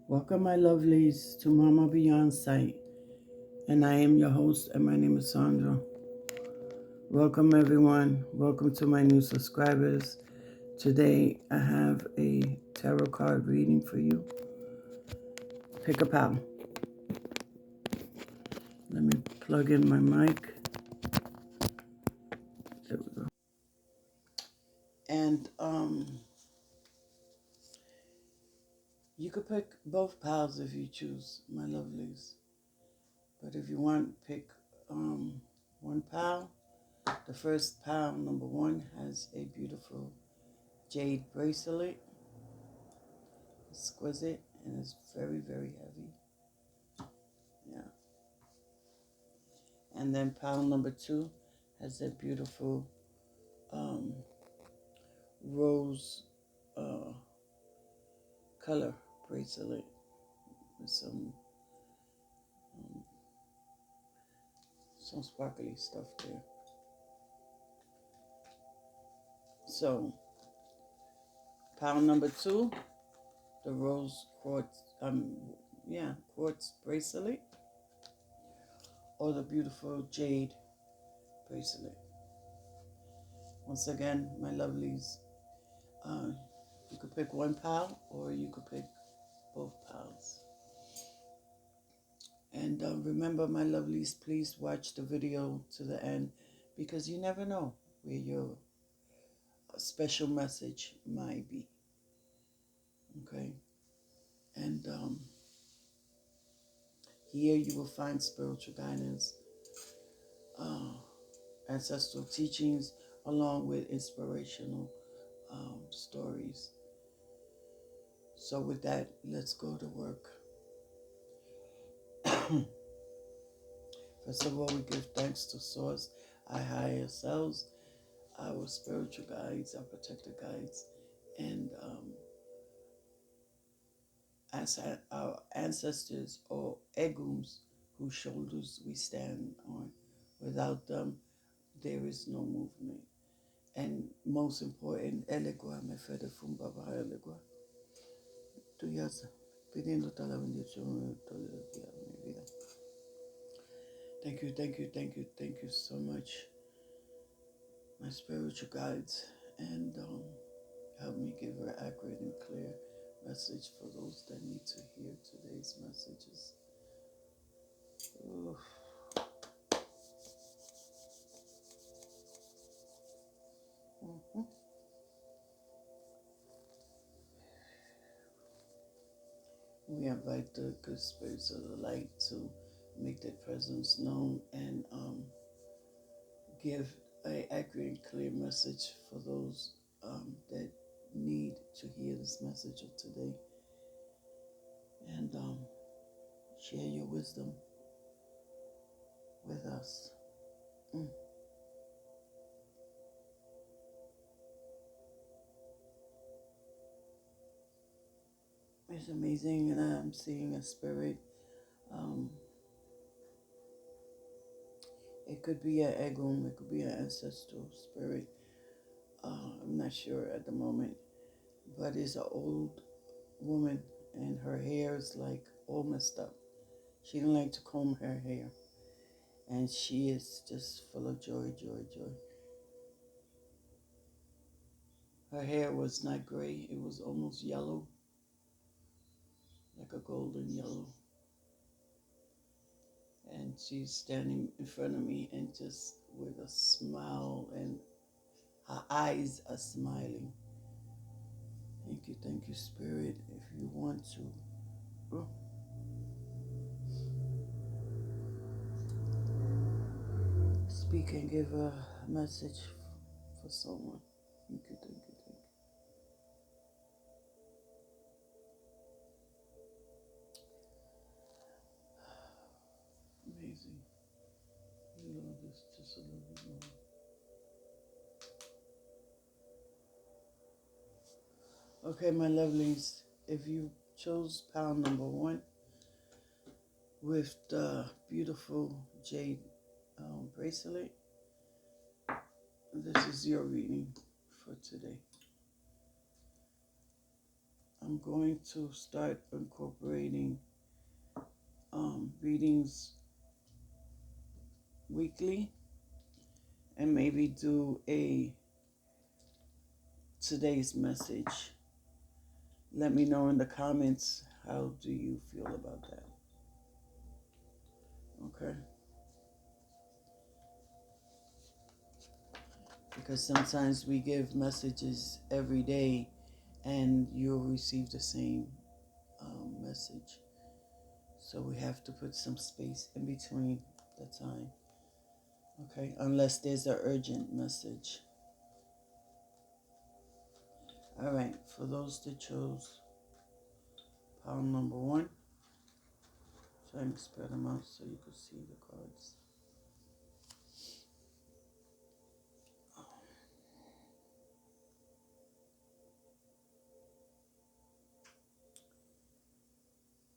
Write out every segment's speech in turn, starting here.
Welcome, my lovelies, to Mama Beyond Sight, and I am your host, and my name is Sandra. Welcome, everyone. Welcome to my new subscribers. Today, I have a tarot card reading for you. Pick a pal. Let me plug in my mic. There we go. And you could pick both pals if you choose, my lovelies. But if you want, pick one pal. The first pal, number one, has a beautiful jade bracelet, exquisite, and it's very, very heavy. Yeah. And then pile number two has a beautiful um, rose uh, color bracelet with um, some sparkly stuff there. So pile number two, the rose quartz, quartz bracelet, or the beautiful jade bracelet. Once again, my lovelies, uh, you could pick one pile or you could pick both piles. And remember, my lovelies, please watch the video to the end because you never know where your special message might be. Okay? And here you will find spiritual guidance, uh, ancestral teachings, along with inspirational stories. So, with that, let's go to work. First of all, we give thanks to Source, our higher selves, our spiritual guides, our protector guides, and as our ancestors or egums whose shoulders we stand on. Without them, there is no movement. And most important, elegua me fede fumba ba elegua. Tuyasa, pidiéndote la bendición de mi vida. Thank you, thank you, thank you, thank you so much, my spiritual guides, and help me give an accurate and clear message for those that need to hear today's messages. Oof. Mm-hmm. We invite the good spirits of the light to make their presence known and give an accurate and clear message for those that need to hear this message of today. And share your wisdom with us. Mm. It's amazing, and I'm seeing a spirit. Um, it could be an egum, it could be an ancestral spirit. I'm not sure at the moment, but it's an old woman, and her hair is like all messed up. She didn't like to comb her hair, and she is just full of joy, joy, joy. Her hair was not gray; it was almost yellow, like a golden yellow. And she's standing in front of me and just with a smile, and her eyes are smiling. Thank you, Spirit. If you want to speak and give a message for someone. Thank you, thank you, thank you. Amazing. You know, just a little bit more. Okay, my lovelies, if you chose pile number one with the beautiful jade bracelet, this is your reading for today. I'm going to start incorporating readings weekly and maybe do a today's message. Let me know in the comments, how do you feel about that? Okay? Because sometimes we give messages every day and you'll receive the same message. So we have to put some space in between the time. Okay? Unless there's an urgent message. All right. For those that chose pile number one, trying to spread them out so you can see the cards.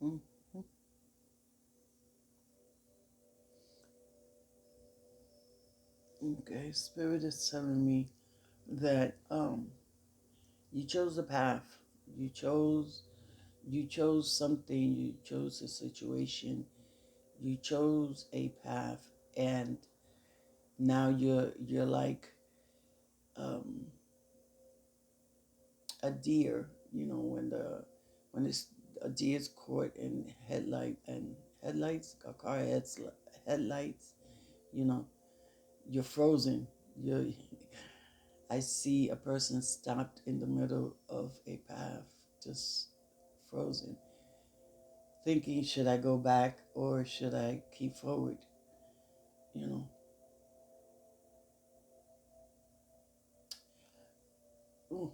Mm-hmm. Okay, Spirit is telling me that you chose a path. You chose something, you chose a situation, you chose a path, and now you're like um, a deer. You know, when it's a deer's caught in headlights, a car headlights. You know, you're frozen. You I see a person stopped in the middle of a path, just frozen, thinking, should I go back or should I keep forward? You know, ooh,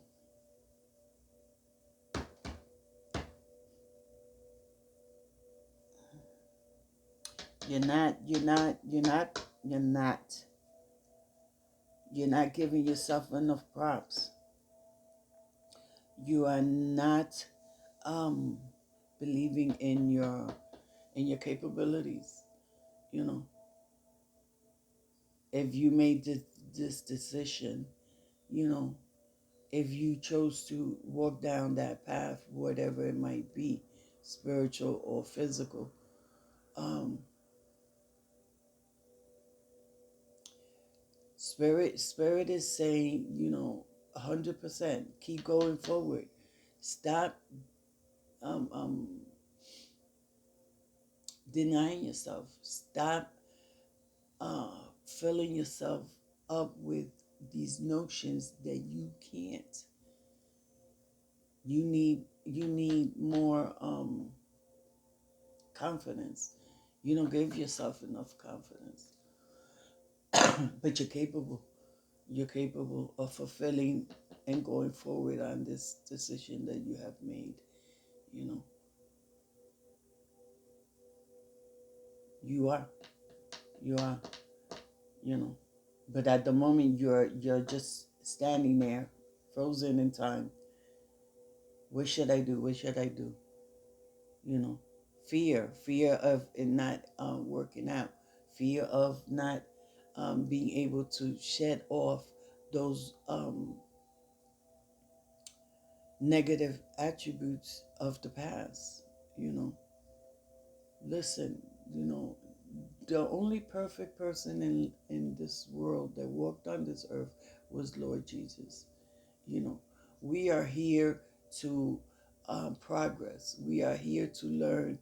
you're not giving yourself enough props. You are not um, believing in your capabilities. You know, if you made this decision, you know, if you chose to walk down that path, whatever it might be, spiritual or physical, um, spirit is saying, you know, 100%, keep going forward. Stop um, um, denying yourself. Stop uh, filling yourself up with these notions that you can't. You need more confidence. You don't give yourself enough confidence, but you're capable. You're capable of fulfilling and going forward on this decision that you have made. You know, you are, you are, you know. But at the moment, you're just standing there, frozen in time. What should I do? What should I do? You know, fear of it not working out, fear of not being able to shed off those negative attributes of the past. You know, listen, you know, the only perfect person in this world that walked on this earth was Lord Jesus. You know, we are here to progress. We are here to learn,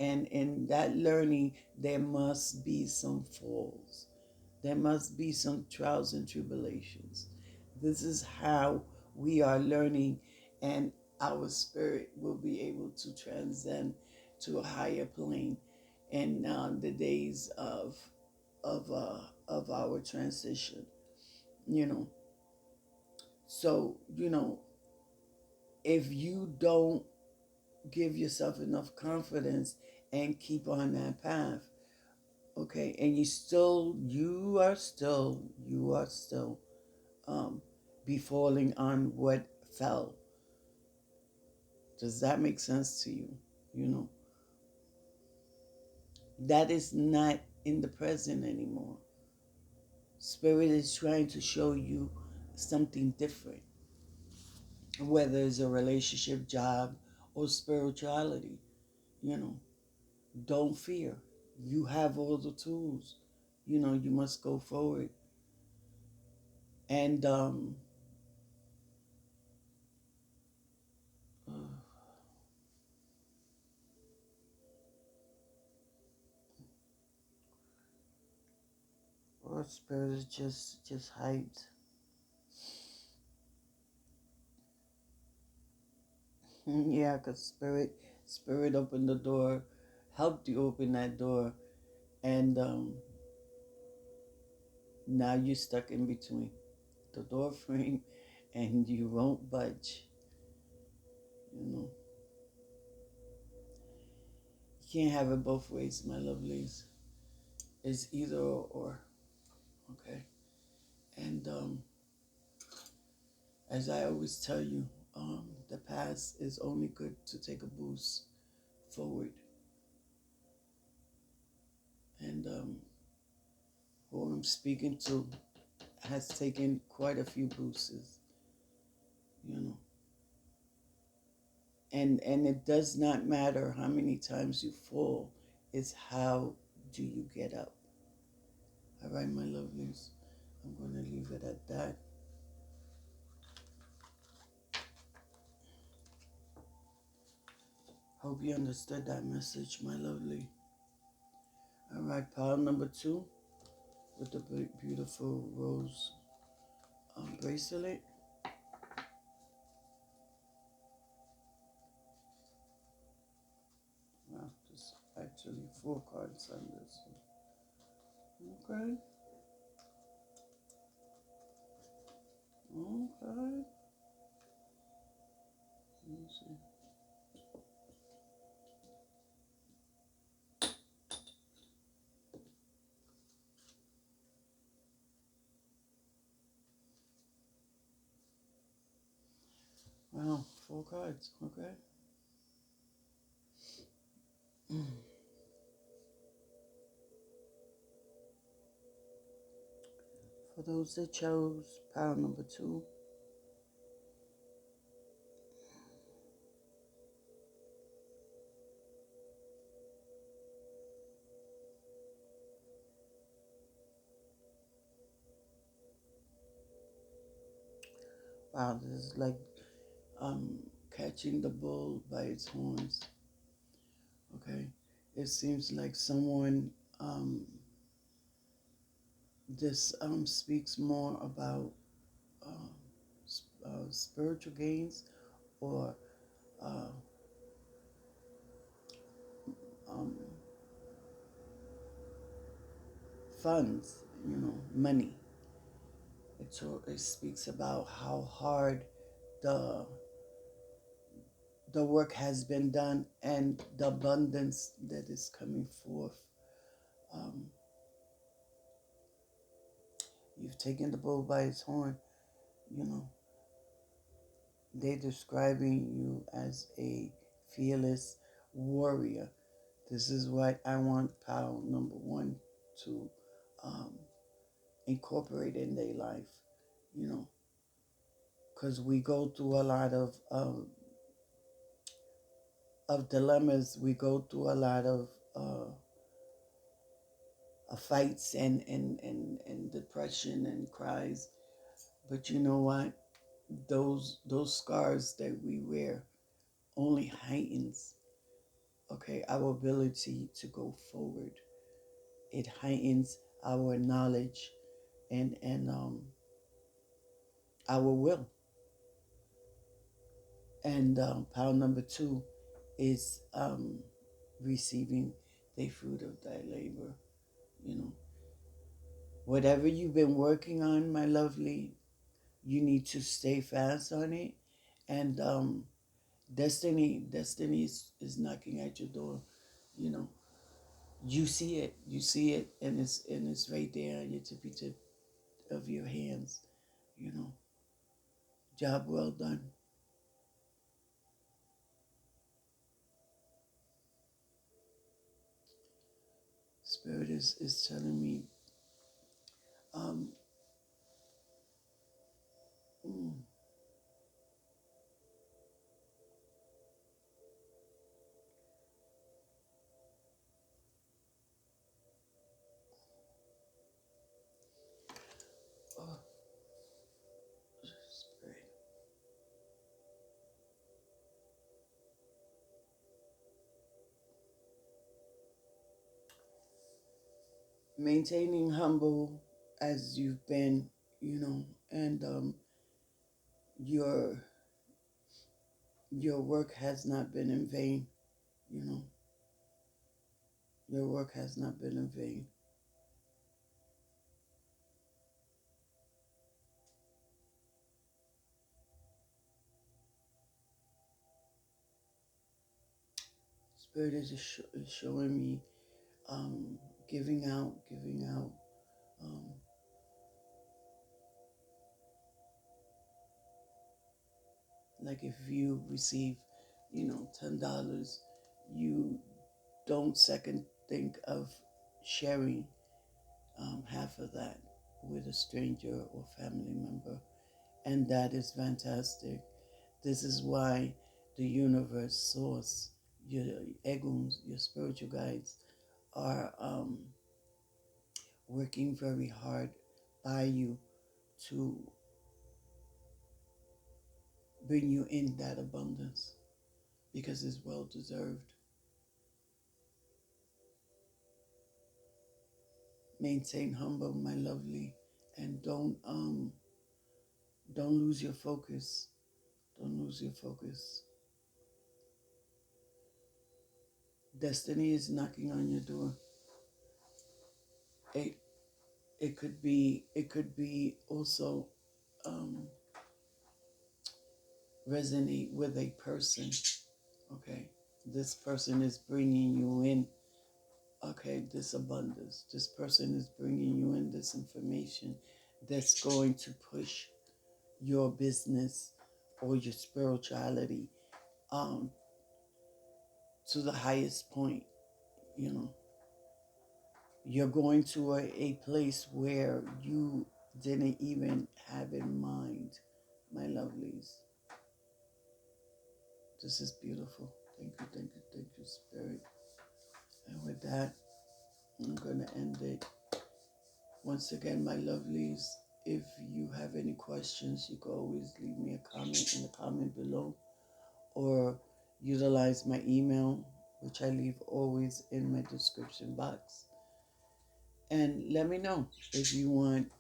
and in that learning, there must be some falls. There must be some trials and tribulations. This is how we are learning, and our spirit will be able to transcend to a higher plane in the days of our transition. You know, so you know, if you don't give yourself enough confidence and keep on that path, okay, and you are still um, be falling on what fell. Does that make sense to you? You know, that is not in the present anymore. Spirit is trying to show you something different. whether it's a relationship, job, or spirituality. You know, don't fear. You have all the tools. You know, you must go forward. And uh, our spirit is just hyped. Yeah, cause spirit opened the door, helped you open that door, and now you're stuck in between the door frame, and you won't budge. You know, you can't have it both ways, my lovelies. It's either or. Okay, and as I always tell you, the past is only good to take a boost forward, and who I'm speaking to has taken quite a few boosts. You know, and it does not matter how many times you fall, it's how do you get up. All right, my lovelies, I'm going to leave it at that. Hope you understood that message, my lovely. All right, pile number 2 with the beautiful rose bracelet. Wow, there's actually 4 cards on this one. Okay, okay. Let me see. Wow, 4 cards. Okay. For those that chose pile number 2, wow, this is like um, catching the bull by its horns. Okay, it seems like someone. This speaks more about um, spiritual gains or uh, um, funds. You know, money. It speaks about how hard the the work has been done and the abundance that is coming forth. Um, you've taken the bull by its horn. You know, they're describing you as a fearless warrior. This is what I want pal number 1 to um, incorporate in their life, you know, because we go through a lot of dilemmas. We go through a lot of fights and depression and cries. But you know what? Those scars that we wear only heightens, okay, our ability to go forward. It heightens our knowledge and our will. And pile number 2 is receiving the fruit of thy labor. You know, whatever you've been working on, my lovely, you need to stay fast on it. And destiny is knocking at your door. You know, you see it, and it's right there on your tippy tip of your hands. You know, job well done. Spirit is telling me, um, mm, maintaining humble as you've been, and your your work has not been in vain. You know, your work has not been in vain. Spirit is showing me um, giving out. Um, like if you receive, $10, you don't second think of sharing half of that with a stranger or family member, and that is fantastic. This is why the universe, source, your egums, your spiritual guides are working very hard by you to bring you in that abundance because it's well deserved. Maintain humble, my lovely, and don't lose your focus. Don't lose your focus. Destiny is knocking on your door. It it could be also um, resonate with a person. Okay, this person is bringing you in. Okay, this abundance. This person is bringing you in this information that's going to push your business or your spirituality um, to the highest point. You know, you're going to a place where you didn't even have in mind, my lovelies. This is beautiful. Thank you, Spirit. And with that, I'm going to end it. Once again, my lovelies, if you have any questions, you can always leave me a comment in the comment below or utilize my email, which I leave always in my description box. And let me know if you want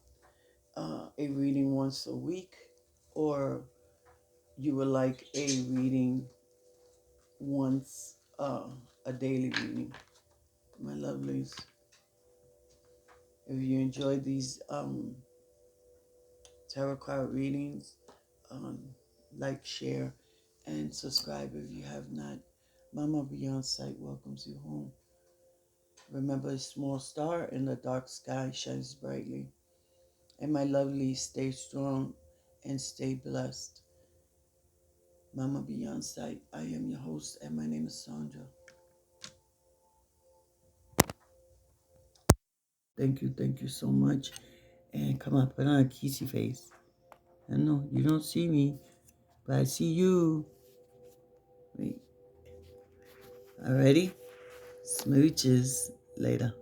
a reading once a week or you would like a reading once a daily reading. My lovelies, if you enjoy these tarot card readings, um, like, share, and subscribe if you have not. Mama Beyond Sight welcomes you home. Remember, a small star in the dark sky shines brightly. And my lovely, stay strong and stay blessed. Mama Beyond Sight, I am your host, and my name is Sandra. Thank you so much. And come on, put on a kissy face. I know you don't see me, but I see you. Wait. Alrighty? Smooches. Later.